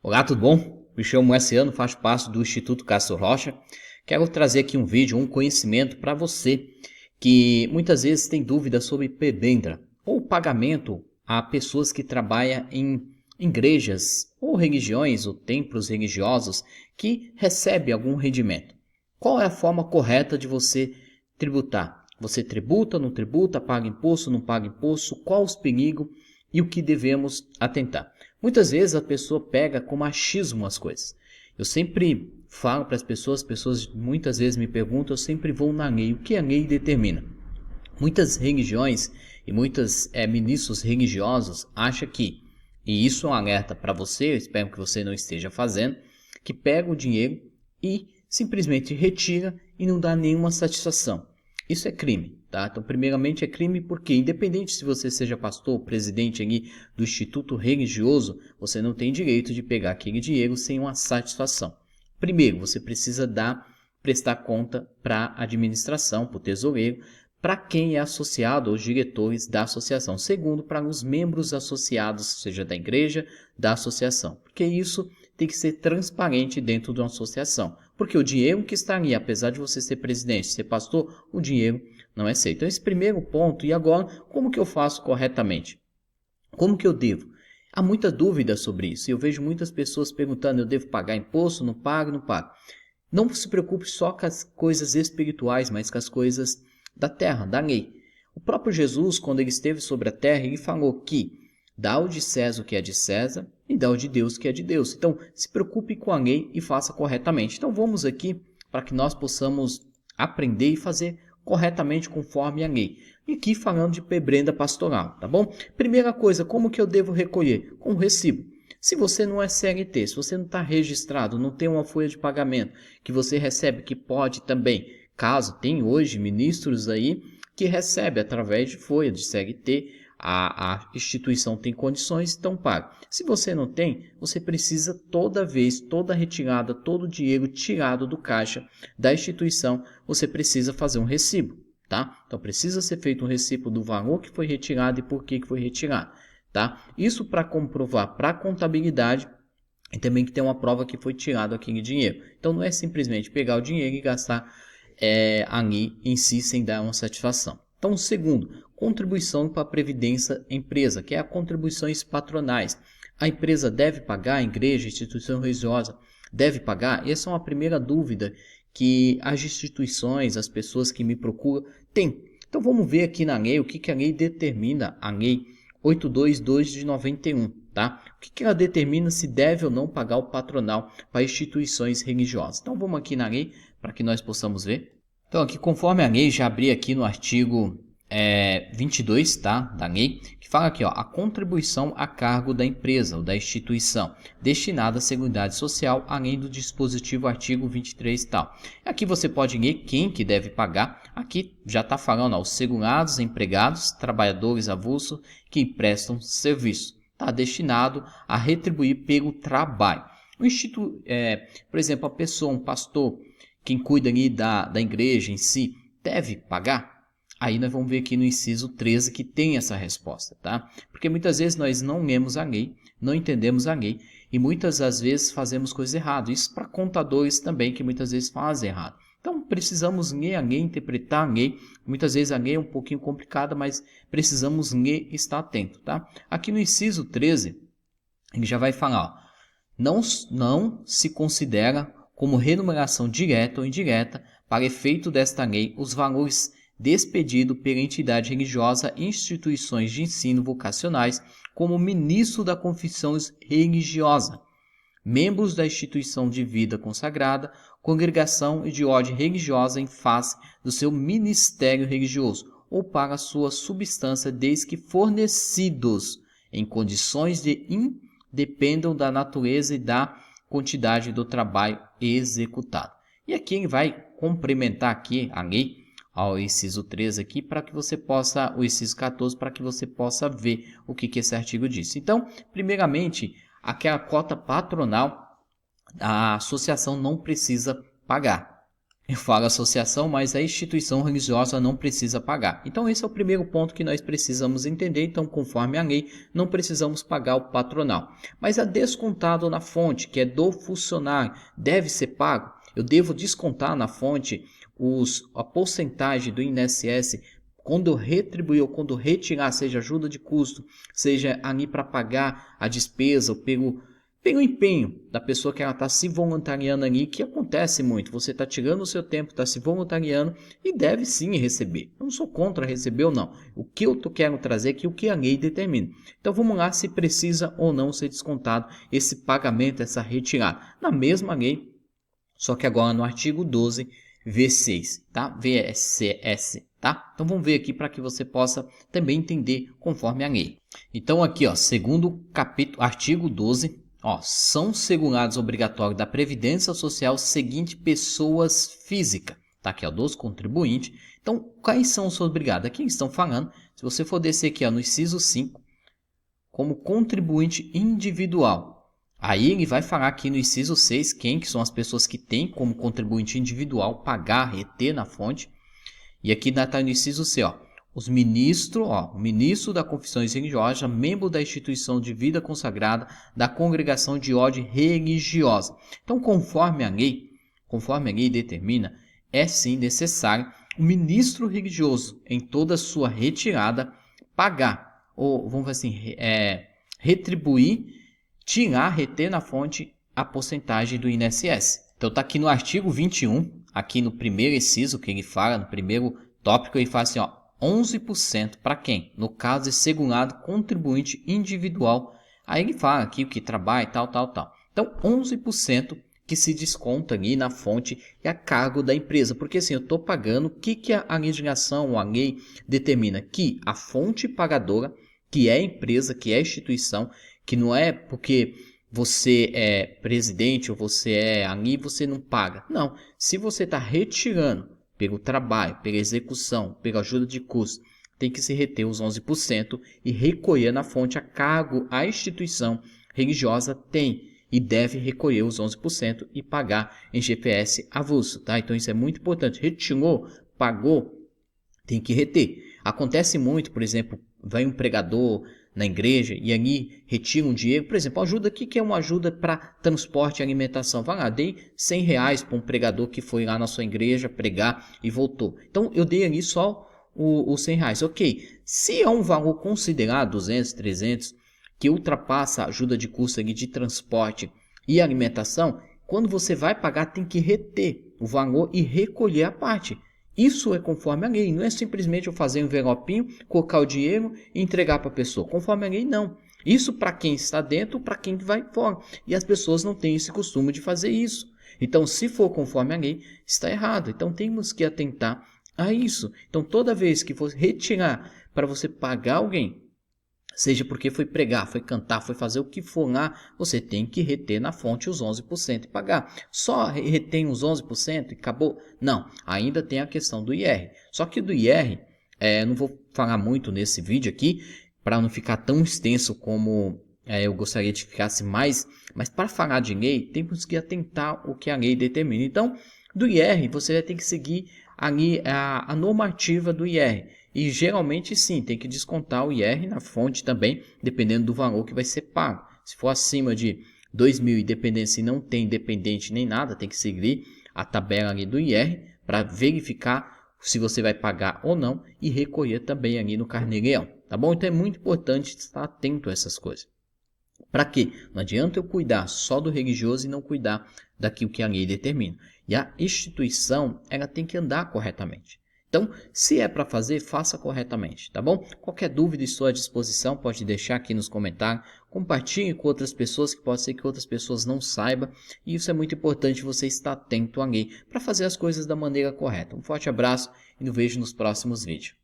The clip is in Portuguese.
Olá, tudo bom? Me chamo Marciano, faço parte do Instituto Castro Rocha. Quero trazer aqui um vídeo, um conhecimento para você que muitas vezes tem dúvidas sobre prebenda ou pagamento a pessoas que trabalham em igrejas ou religiões ou templos religiosos que recebem algum rendimento. Qual é a forma correta de você tributar? Você tributa, não tributa, paga imposto, não paga imposto? Qual os perigos e o que devemos atentar? Muitas vezes a pessoa pega com machismo as coisas. Eu sempre falo para as pessoas muitas vezes me perguntam, eu sempre vou na lei. O que a lei determina? Muitas religiões e muitos ministros religiosos acham que, e isso é um alerta para você, eu espero que você não esteja fazendo, que pega o dinheiro e simplesmente retira e não dá nenhuma satisfação. Isso é crime, tá? Então, primeiramente é crime porque, independente se você seja pastor, presidente ali do instituto religioso, você não tem direito de pegar aquele dinheiro sem uma satisfação. Primeiro, você precisa prestar conta para a administração, para o tesoureiro, para quem é associado aos diretores da associação. Segundo, para os membros associados, seja da igreja, da associação. Porque isso tem que ser transparente dentro de uma associação. Porque o dinheiro que está ali, apesar de você ser presidente, ser pastor, o dinheiro não é seu. Então, esse primeiro ponto. E agora, como que eu faço corretamente? Como que eu devo? Há muita dúvida sobre isso. Eu vejo muitas pessoas perguntando, eu devo pagar imposto? Não pago? Não pago. Não se preocupe só com as coisas espirituais, mas com as coisas da terra, da lei. O próprio Jesus, quando ele esteve sobre a terra, ele falou que dá o de César o que é de César e dá o de Deus o que é de Deus. Então, se preocupe com a lei e faça corretamente. Então, vamos aqui para que nós possamos aprender e fazer corretamente conforme a lei. E aqui falando de prebenda pastoral, tá bom? Primeira coisa, como que eu devo recolher? Com recibo. Se você não é CLT, se você não está registrado, não tem uma folha de pagamento que você recebe, que pode também, caso tem hoje ministros aí que recebe através de folha de CLT, a instituição tem condições, então paga. Se você não tem, você precisa toda vez, toda retirada, todo o dinheiro tirado do caixa da instituição, você precisa fazer um recibo, tá? Então precisa ser feito um recibo do valor que foi retirado e por que foi retirado. Tá? Isso para comprovar para a contabilidade e também que tem uma prova que foi tirado aquele dinheiro. Então não é simplesmente pegar o dinheiro e gastar ali em si sem dar uma satisfação. Então, segundo, contribuição para a Previdência Empresa, que é a contribuições patronais. A empresa deve pagar, a igreja, a instituição religiosa deve pagar? Essa é uma primeira dúvida que as instituições, as pessoas que me procuram têm. Então vamos ver aqui na lei o que a lei determina, a lei 822 de 91, tá? O que ela determina se deve ou não pagar o patronal para instituições religiosas. Então vamos aqui na lei para que nós possamos ver. Então aqui conforme a lei, já abri aqui no artigo 22, tá, da lei, que fala aqui, ó, a contribuição a cargo da empresa ou da instituição destinada à Seguridade Social, além do dispositivo artigo 23 e tal. Aqui você pode ler quem que deve pagar. Aqui já está falando, ó, os segurados, empregados, trabalhadores avulsos que prestam serviço. Está destinado a retribuir pelo trabalho. Por exemplo, a pessoa, um pastor, quem cuida ali da igreja em si, deve pagar? Aí nós vamos ver aqui no inciso 13 que tem essa resposta, tá? Porque muitas vezes nós não lemos a lei, não entendemos a lei e muitas das vezes fazemos coisas erradas. Isso para contadores também, que muitas vezes fazem errado. Então precisamos ler a lei, interpretar a lei. Muitas vezes a lei é um pouquinho complicada, mas precisamos ler e estar atento, tá? Aqui no inciso 13, ele já vai falar, ó, não se considera como remuneração direta ou indireta, para efeito desta lei, os valores despedido pela entidade religiosa e instituições de ensino vocacionais como ministro da confissão religiosa, membros da instituição de vida consagrada, congregação e de ordem religiosa em face do seu ministério religioso ou para sua substância desde que fornecidos em condições de independam da natureza e da quantidade do trabalho executado. E aqui ele vai complementar aqui a lei ao inciso 13 aqui, para que você possa, o inciso 14, para que você possa ver o que esse artigo diz. Então, primeiramente, aquela cota patronal, a associação não precisa pagar. eu falo associação, mas a instituição religiosa não precisa pagar. Então esse é o primeiro ponto que nós precisamos entender. Então, conforme a lei, não precisamos pagar o patronal. Mas é descontado na fonte, que é do funcionário, deve ser pago. Eu devo descontar na fonte a porcentagem do INSS quando eu retribuir ou quando eu retirar, seja ajuda de custo, seja ali para pagar a despesa pelo empenho da pessoa que ela está se voluntariando ali, que acontece muito. Você está tirando o seu tempo, está se voluntariando e deve sim receber. Eu não sou contra receber ou não. O que eu quero trazer é que o que a lei determina. Então vamos lá se precisa ou não ser descontado esse pagamento, essa retirada. Na mesma lei, só que agora no artigo 12, V6, tá? VSS, tá? Então vamos ver aqui para que você possa também entender conforme a lei. Então aqui, ó, segundo capítulo, artigo 12, ó, são segurados obrigatórios da Previdência Social seguinte pessoas físicas, tá? Aqui, ó, dos contribuintes. Então, quais são os obrigados? Aqui estão falando, se você for descer aqui, ó, no inciso 5, como contribuinte individual. Aí ele vai falar aqui no inciso 6 quem que são as pessoas que têm como contribuinte individual pagar, reter na fonte. E aqui está no inciso C, ó, os ministros, ó, o ministro da confissão religiosa, membro da instituição de vida consagrada, da congregação de ordem religiosa. Então, conforme a lei determina, é sim necessário o ministro religioso, em toda a sua retirada, pagar, ou vamos dizer assim, retribuir, tirar, reter na fonte a porcentagem do INSS. Então está aqui no artigo 21, aqui no primeiro inciso que ele fala, no primeiro tópico, ele fala assim, ó, 11% para quem? No caso de segurado contribuinte individual. Aí ele fala aqui o que trabalha e tal. Então 11% que se desconta ali na fonte é a cargo da empresa. Porque assim, eu estou pagando, o que a legislação ou a lei determina? Que a fonte pagadora, que é a empresa, que é a instituição, que não é porque você é presidente ou você é ali, você não paga. Não, se você está retirando pelo trabalho, pela execução, pela ajuda de custo, tem que se reter os 11% e recolher na fonte a cargo a instituição religiosa tem e deve recolher os 11% e pagar em GPS avulso, tá? Então isso é muito importante. Retirou, pagou, tem que reter. Acontece muito, por exemplo, vai um pregador na igreja e ali retira um dinheiro, por exemplo, ajuda aqui que é uma ajuda para transporte e alimentação, vai lá, dei R$100 para um pregador que foi lá na sua igreja pregar e voltou, então eu dei ali só os R$100, ok, se é um valor considerado 200, 300, que ultrapassa a ajuda de custo ali de transporte e alimentação, quando você vai pagar tem que reter o valor e recolher a parte. Isso é conforme a lei, não é simplesmente eu fazer um envelopinho, colocar o dinheiro e entregar para a pessoa. Conforme a lei, não. Isso para quem está dentro, para quem vai fora. E as pessoas não têm esse costume de fazer isso. Então, se for conforme a lei, está errado. Então, temos que atentar a isso. Então, toda vez que for retirar para você pagar alguém, seja porque foi pregar, foi cantar, foi fazer o que for lá, você tem que reter na fonte os 11% e pagar. Só retém os 11% e acabou? Não, ainda tem a questão do IR. Só que do IR, não vou falar muito nesse vídeo aqui, para não ficar tão extenso como eu gostaria de ficasse mais, mas para falar de lei, temos que atentar o que a lei determina. Então, do IR, você vai ter que seguir ali a normativa do IR. E geralmente sim, tem que descontar o IR na fonte também, dependendo do valor que vai ser pago. Se for acima de 2.000 e dependência e não tem dependente nem nada, tem que seguir a tabela ali do IR para verificar se você vai pagar ou não e recolher também ali no Carnê-Leão, tá bom? Então é muito importante estar atento a essas coisas. Para quê? Não adianta eu cuidar só do religioso e não cuidar daquilo que a lei determina. E a instituição, ela tem que andar corretamente. Então, se é para fazer, faça corretamente, tá bom? Qualquer dúvida estou à disposição, pode deixar aqui nos comentários. Compartilhe com outras pessoas, que pode ser que outras pessoas não saibam. E isso é muito importante, você estar atento à lei para fazer as coisas da maneira correta. Um forte abraço e nos vejo nos próximos vídeos.